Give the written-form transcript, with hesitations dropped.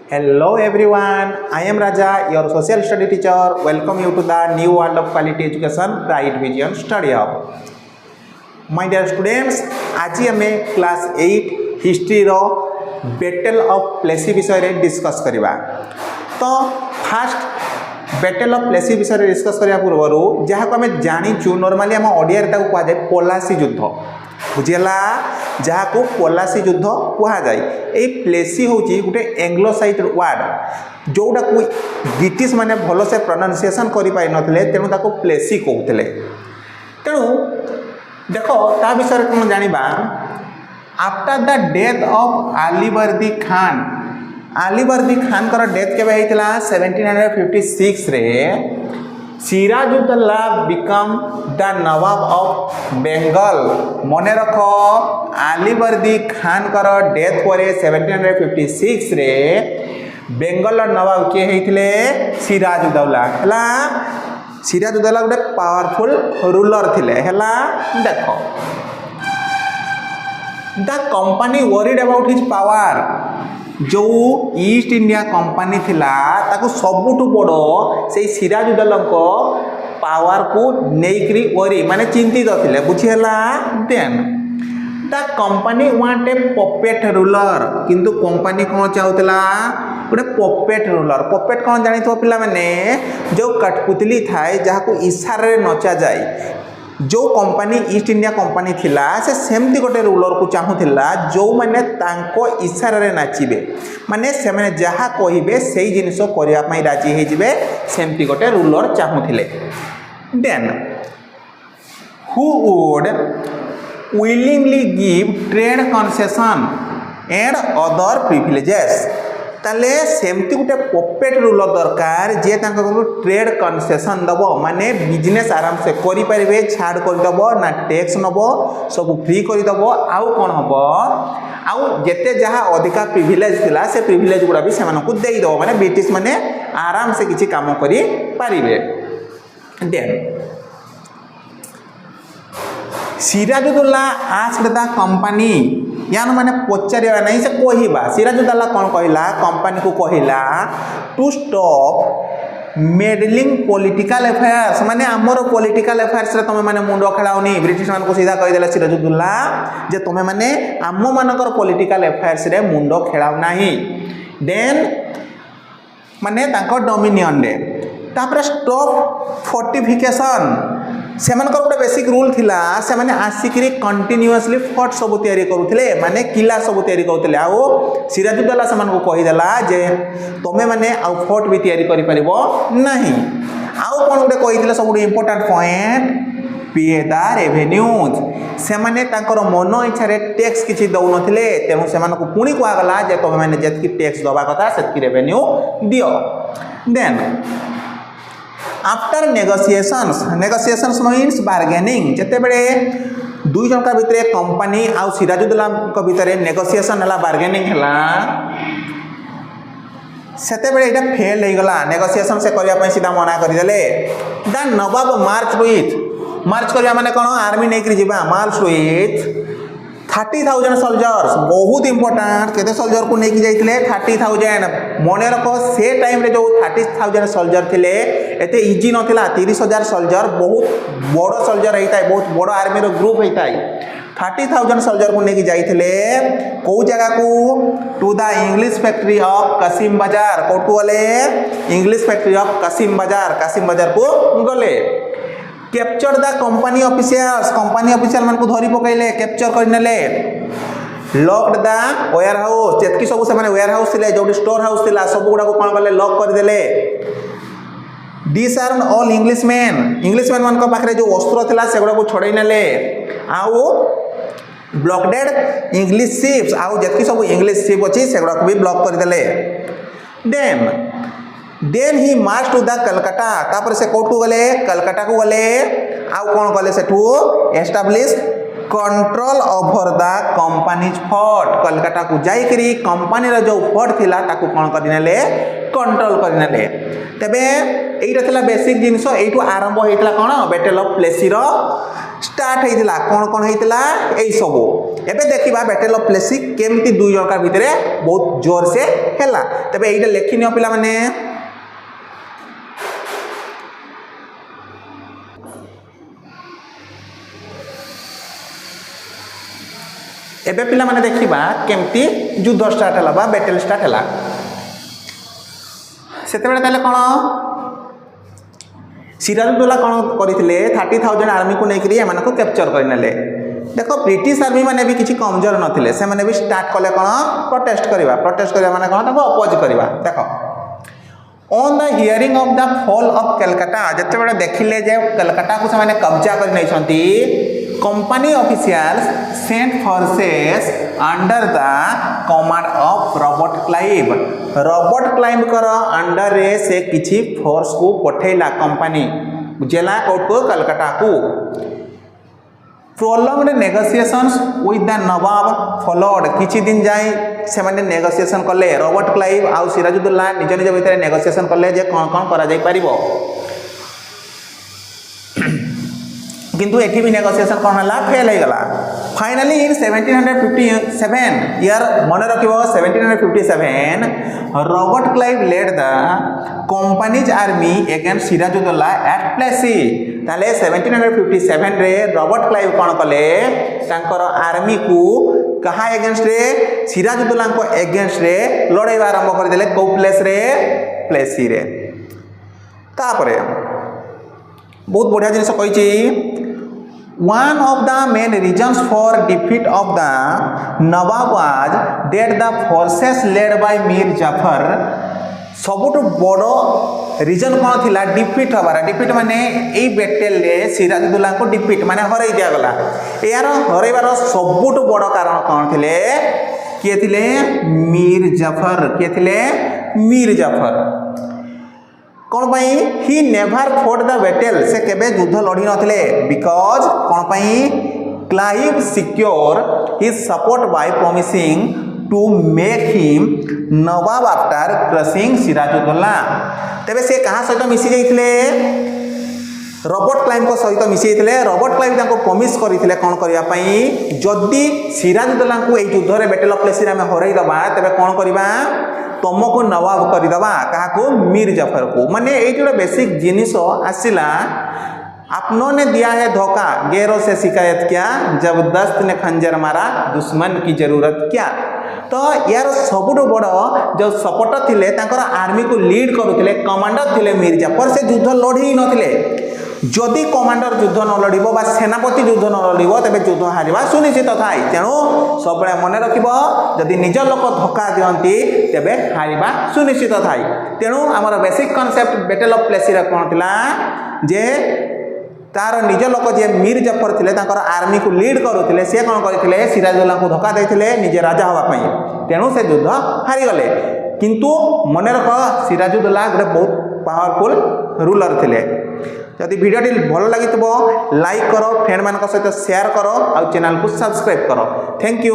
Hello everyone, I am Raja, your social study teacher. Welcome you to the new world of quality education, Bright Vision Study Hub. My dear students, आज आमे class 8 history रो battle of Plassey विषय रे discuss करिबा। तो fast battle of Plassey विषय रे discuss करिया पूर्वरु जहा को आमे जानि छु नॉर्मली हम ओडिया रे ताको कहै पलासी युद्ध बुझेला जहा को पलासी युद्ध कहा जाए। ये प्लेसी हूँ गोटे एंग्लो साइड वार्ड जोटा को ब्रिटिश माने भल से प्रोनाउंसिएशन करि पाइ नथिले तेणु ताको प्लेसी कहउथिले। तेणु देखो ता विषय कौन जानिबा। After the death of Alivardi Khan, Alivardi Khan कर डेथ केबे हेतिला 1756 रे Sirajuddaula become the nawab of Bengal. मन रख अलीवर्दी खान कर डेथ पर 1756 रे बेंगल नवाब किए होते सिराजुद्दौला है। सिराजुद्दौला गोटे पावरफुल रूलर थिले हैला। देख the company worried about his power. जो ईस्ट इंडिया कंपनी थिला ताको सबुठु बड़ो से सिराजुद्दौला को पावर को नेकरी वरी माने चिंतित थिले बुझिहला। Then the company want a puppet ruler, किंतु कंपनी कौन चाहूला गोटे पपेट रूलर। पपेट कौन जानी तो पिला माने जो कठपुतली थाए जहाँ को इशारे नचा जाए। जो कंपनी ईस्ट इंडिया कंपनी थिला से सेमती गोटे रूलर को चाहूला जो मैंने तांको इशारा रे नाचिबे, माने से माने जहाँ कहिबे सेही जिनिस करिया पई राजी हे जिबे, सेमती गोटे रूलर चाहूथिले। Then who would willingly give trade concession and other privileges। ताले सेमती गोटे पपेट रूलर दरकार जे ट्रेड कनसेसन दब, माने बिजनेस आराम से करि परिबे, छाड़ कर दब ना टैक्स नब, सब फ्री कर दब। आउ कौन हम आउ जेते जहाँ अधिका प्रिविलेज थिला से प्रिविलेज गुड़ा भी सेमानकु देई दब, माने ब्रिटिश माने आराम से किछि काम करि परिबे। Then Sirajuddaula asked the company, यान माने पचारिया नहीं से कहवा। सिराजुद्दौला कौन कहला कंपनी को कहला to stop meddling political affairs, माने आमर पॉलिटिकल अफेयर्स रे तुम माने मुंडो खेलाउनी। ब्रिटिश मान को सीधा कहि देला सिराजुद्दौला जे तुम माने आम मानकर पॉलिटिकल अफेयर्स रे मुंडो खेलाउ नाही। देन माने तांको डोमिनियन रे तापर स्टॉप फोर्टिफिकेशन। सेमानकर गोटे बेसिक रूल थिला, से माने आसिकरी कंटिन्यूअसली फोर्ट सब तैयारी करूथिले, माने किला सब तैयारी करूथिले। आउ सिराजुद्दौला सेमान को कहि देला जे तमे माने आउ फोर्ट भी तैयारी करि परिबो नाही। आउ कोन गोटे कहिथिले सब इंपोर्टेंट पॉइंट पे द रेवेन्यूज। से माने तांकर मन इच्छा रे टैक्स किछि दउ नथिले, तेनु सेमान को पुणी कहआ गला जे तमे माने जेतकी टैक्स दबा कथा सेतकी रेवेन्यू दियो। Then after negotiations, negotiations means bargaining. जिते बड़े दुई जन का भितर कंपनी आउ सिराजुद्दौला को भितर नेगोशिएशन हला, बार्गेनिंग हला, सेते बड़े एटा फेल हो गला। नेगोशिएशन से करिया पई सीधा मना कर देले। द नवाब मार्च विथ, मार्च करिया माने कोन आर्मी नै करी जिबा, मार्च विथ 30,000 सोल्जर्स। बहुत इंपोर्टेंट केते सोल्जर को लेके जाइतिले 30,000। मन रख से टाइम रे जो 30,000 सोल्जर थिले एते इजी नथिला। 30,000 सोल्जर बहुत बड़ सोल्जर होता है, बहुत बड़ आर्मी रो ग्रुप होता है। 30,000 सोल्जर को लेके जाइतिले को जगह को to the English factory of Kasimbazar. कोट को गले इंग्लिश फैक्ट्री ऑफ कासिम बाजार, कासिम बाजार को गले। Capture the company officials, company official मान को धरी पकैले, कैप्चर कर नेले। लॉक्ड द वेयर हाउस, जेतकी सब से माने वेयर हाउस थिले, जो स्टोर हाउस थिला सब गुडा को कोन करले लॉक कर देले। डिसआर्म ऑल इंग्लिशमैन, इंग्लिशमैन मान को पाखरे जो वस्त्र थिला से गुडा को छोड़ै नेले। आउ ब्लॉकडेड इंग्लिश शिप्स, आउ जेतकी सब इंग्लिश शिप अछि से गुडा को भी ब्लॉक कर देले। देन ही मार्च टू द कलकत्ता, तापर से कोट को गले कलकत्ता को गले। आउ कौन गले Sethu establish control over the companies fort. Calcutta को जाइकरी कंपनी रो जो फोर्ट थिला ताकू कौन कर नेले, कंट्रोल कर नेले। तबे एइटा थिला बेसिक जिंसो, एइटू आरंभ होइतला कोन बैटल ऑफ प्लेसी रो स्टार्ट होइतिला कौन होइतिला एई सब एबे देखिबा बैटल ऑफ प्लेसी केमती दुई जणका भितरे बहुत जोर से हैला तबे एइटा लेखि नियो पिला माने एबे पिला माने देखिबा केमती युद्ध स्टार्ट हैला बा बैटल स्टार्ट हैला सेते बेले ताले कोन सिराजुद्दौला कौन करते 30,000 आर्मी को लेकर एम को कैप्चर करने देख ब्रिटिश आर्मी मैंने भी किसी कमजोर नथिले से मैंने भी स्टार्ट कले कौन प्रोटेस्ट करवा माने कौन अपोज करवा देख on the hearing of the fall of Calcutta जिते बड़े देखिले जे कलकत्ता को से कब्जा कर company officials sent forces under the command of Robert Clive कर अंडर रे से किछि फोर्स को पठेला कंपनी जेला कोर्ट को कलकत्ता को prolonged negotiations with the Nawab followed किछि दिन जाय से माने नेगोशिएशन कले रॉबर्ट क्लाइव आ सिराजुद्दौला निज निज भितर नेगोशिएशन कले जे कोन करा जाय परिबो किंतु एठी भी नेगोशिएशन कौन है फेल हो गला फाइनली इन 1757 ईयर मन रखिबो 1757 Robert Clive led the company's army against Sirajuddaulah at Plassey ताले 1757 रे रॉबर्ट क्लाइव कौन कले तांकर आर्मी को कहा एगेंस्ट रे सिराजुद्दौला को एगेंस्ट रे लड़ाई आरंभ कर देले को प्लेस रे प्लेसी रे तापरे बहुत बढ़िया जिनिस कहिछि one of the main reasons for defeat of the Nawab was that the forces led by Mir Jafar सबुठ बड़ रिजन कौन थिला डिफिट हबार डिफिट माने एई बैटल रे सिराजुद्दौला को डिफिट माने हरई दिया गला यार हरईबार सबुठ बड़ कारण कौन थिले किए थिले मीर जाफर किए थिले मीर जाफर कौन पाई he never fought the battle से केबे युद्ध लड़ी नथिले बिकॉज कौन पाई Clive secure his support by promising to make him nawab after crushing Sirajuddaula तेबे से कहा सहित मिसी जाइथिले रॉबर्ट क्लाइव को सहित मिसी जाइथिले रॉबर्ट क्लाइव ताको प्रॉमिस करिथिले कौन करिया पई जदी सिराजुद्दौला को एई युद्ध रे बैटल ऑफ प्लेसी रे हम हरई दबा तेबे कौन करिबा तुमको नवाब करदबा क्या मीर जाफर को माने ये बेसिक जिनिस आसला आपनों ने दिया है धोखा गैरों से शिकायत क्या जब दस्त ने खंजर मारा दुश्मन की जरूरत क्या तो यार सबुठ बड़ जो सपोर्टर थिले तांकर आर्मी को लीड करुले कमांडर थिले मीर जाफर से युद्ध लड़ी नथिले जदि कमांडर युद्ध न लड़ब बा सेनापति युद्ध न लड़ब तेज युद्ध हारिबा सुनिश्चित थाए तेणु सब मन रखिब जदि निज लोक धोखा दियंती तेबे हारिबा सुनिश्चित थाए तेणु आमर basic concept battle of Plassey रे कोन थिला जे तार निज लोक जे मीर जाफर थिले तांकर आर्मी को लीड करुथिले से कोन करथिले सिराजुद्दौला को धोखा देथिले निजे राजा हवा पई तेणु से युद्ध हारि गले किंतु मन रख सिराजुद्दौला गोटे बहुत पावरफुल रूलर थिले जदि वीडियोटी भल लगी लाइक करो फ्रेंड मान सहित शेयर करो और चैनल को सब्सक्राइब करो थैंक यू।